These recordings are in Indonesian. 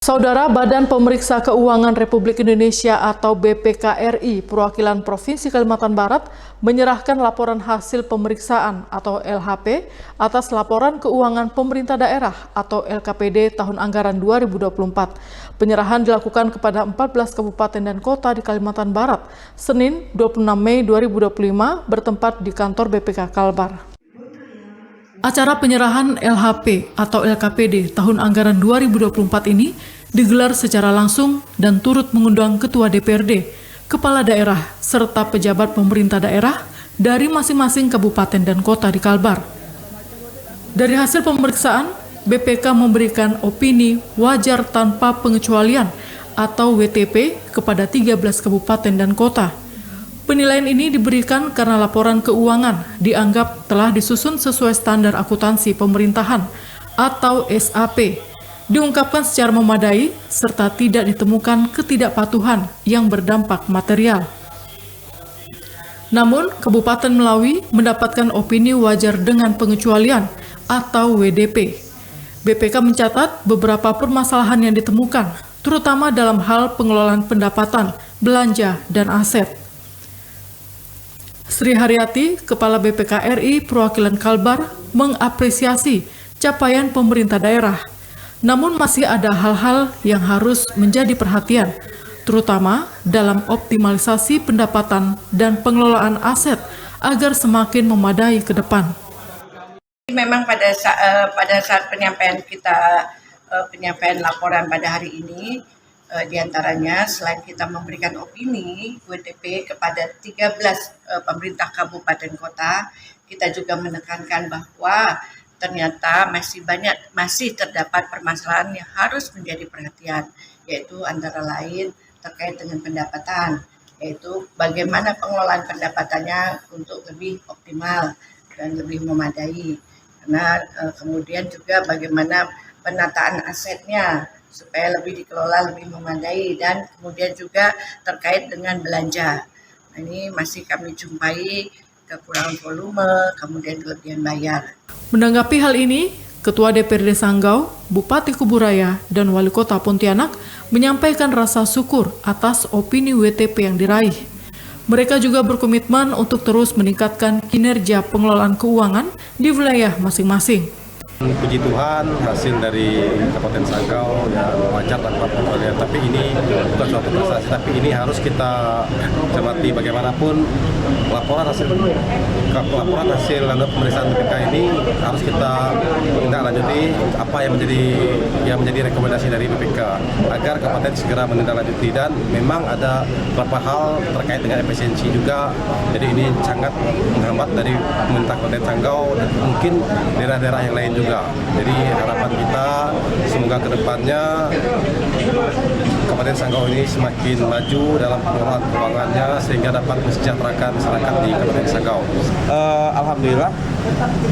Saudara Badan Pemeriksa Keuangan Republik Indonesia atau BPK-RI Perwakilan Provinsi Kalimantan Barat menyerahkan laporan hasil pemeriksaan atau LHP atas laporan keuangan pemerintah daerah atau LKPD tahun anggaran 2024. Penyerahan dilakukan kepada 14 kabupaten dan kota di Kalimantan Barat, Senin 26 Mei 2025 bertempat di kantor BPK Kalbar. Acara penyerahan LHP atau LKPD tahun anggaran 2024 ini digelar secara langsung dan turut mengundang Ketua DPRD, Kepala Daerah, serta pejabat pemerintah daerah dari masing-masing kabupaten dan kota di Kalbar. Dari hasil pemeriksaan, BPK memberikan opini wajar tanpa pengecualian atau WTP kepada 13 kabupaten dan kota. Penilaian ini diberikan karena laporan keuangan dianggap telah disusun sesuai standar akuntansi pemerintahan atau SAP, diungkapkan secara memadai serta tidak ditemukan ketidakpatuhan yang berdampak material. Namun, Kabupaten Melawi mendapatkan opini wajar dengan pengecualian atau WDP. BPK mencatat beberapa permasalahan yang ditemukan, terutama dalam hal pengelolaan pendapatan, belanja, dan aset. Sri Haryati, Kepala BPK RI Perwakilan Kalbar, mengapresiasi capaian pemerintah daerah. Namun masih ada hal-hal yang harus menjadi perhatian, terutama dalam optimalisasi pendapatan dan pengelolaan aset agar semakin memadai ke depan. Memang pada saat penyampaian laporan pada hari ini, diantaranya selain kita memberikan opini WTP kepada 13 pemerintah kabupaten kota, kita juga menekankan bahwa ternyata masih terdapat permasalahan yang harus menjadi perhatian, yaitu antara lain terkait dengan pendapatan, yaitu bagaimana pengelolaan pendapatannya untuk lebih optimal dan lebih memadai. Karena kemudian juga bagaimana penataan asetnya supaya lebih dikelola lebih memadai, dan kemudian juga terkait dengan belanja. Nah, ini masih kami jumpai kekurangan volume, kemudian kelebihan bayar. Menanggapi hal ini, Ketua DPRD Sanggau, Bupati Kuburaya, dan Wali Kota Pontianak menyampaikan rasa syukur atas opini WTP yang diraih. Mereka juga berkomitmen untuk terus meningkatkan kinerja pengelolaan keuangan di wilayah masing-masing. Puji Tuhan, hasil dari Kabupaten Sanggau ya wajar tanpa pengecualian, tapi ini bukan suatu prestasi, tapi ini harus kita cermati bagaimanapun laporan hasil pemeriksaan BPK ini harus kita tindak-lanjuti apa yang menjadi rekomendasi dari BPK agar kabupaten segera menindaklanjuti, dan memang ada beberapa hal terkait dengan efisiensi juga, jadi ini sangat menghambat dari pemerintah Kabupaten Sanggau dan mungkin daerah-daerah yang lain juga. Jadi harapan kita semoga kedepannya Kabupaten Sanggau ini semakin maju dalam pengelolaan keuangannya sehingga dapat mensejahterakan masyarakat di Kabupaten Sanggau. Alhamdulillah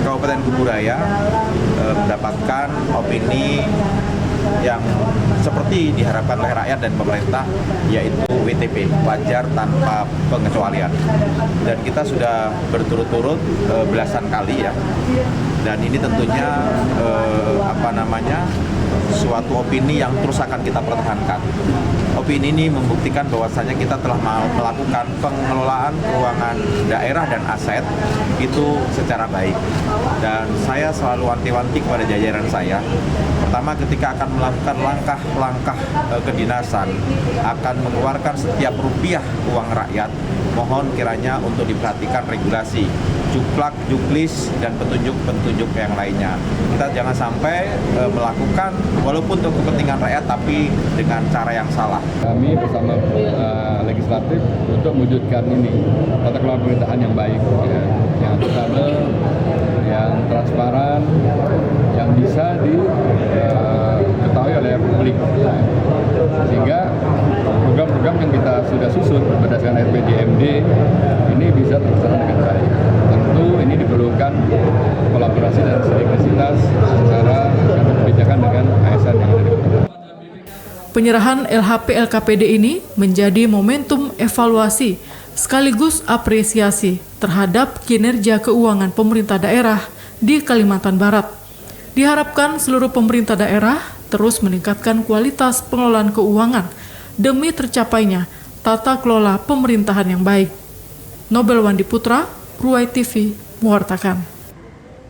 Kabupaten Kuburaya mendapatkan opini yang seperti diharapkan oleh rakyat dan pemerintah, yaitu WTP, wajar tanpa pengecualian. Dan kita sudah berturut-turut belasan kali ya. Dan ini tentunya suatu opini yang terus akan kita pertahankan. Opini ini membuktikan bahwasanya kita telah melakukan pengelolaan keuangan daerah dan aset itu secara baik. Dan saya selalu wanti-wanti kepada jajaran saya, pertama ketika akan melakukan langkah-langkah kedinasan, akan mengeluarkan setiap rupiah uang rakyat, mohon kiranya untuk diperhatikan regulasi, juklak, juklis, dan petunjuk-petunjuk yang lainnya. Kita jangan sampai melakukan walaupun untuk kepentingan rakyat tapi dengan cara yang salah. Kami bersama legislatif untuk mewujudkan ini tata kelola pemerintahan yang baik, ya, yang akuntabel, yang transparan, yang bisa diketahui oleh publik, sehingga program-program yang kita sudah susun berdasarkan RPJMD ini bisa terlaksana dengan baik. Tentu ini diperlukan kolaborasi dan sinergisitas antara kebijakan dengan ASN yang ada di kota. Penyerahan LHP LKPD ini menjadi momentum evaluasi sekaligus apresiasi terhadap kinerja keuangan pemerintah daerah di Kalimantan Barat. Diharapkan seluruh pemerintah daerah terus meningkatkan kualitas pengelolaan keuangan demi tercapainya tata kelola pemerintahan yang baik. Nobel Wandi Putra, Ruai TV, mewartakan.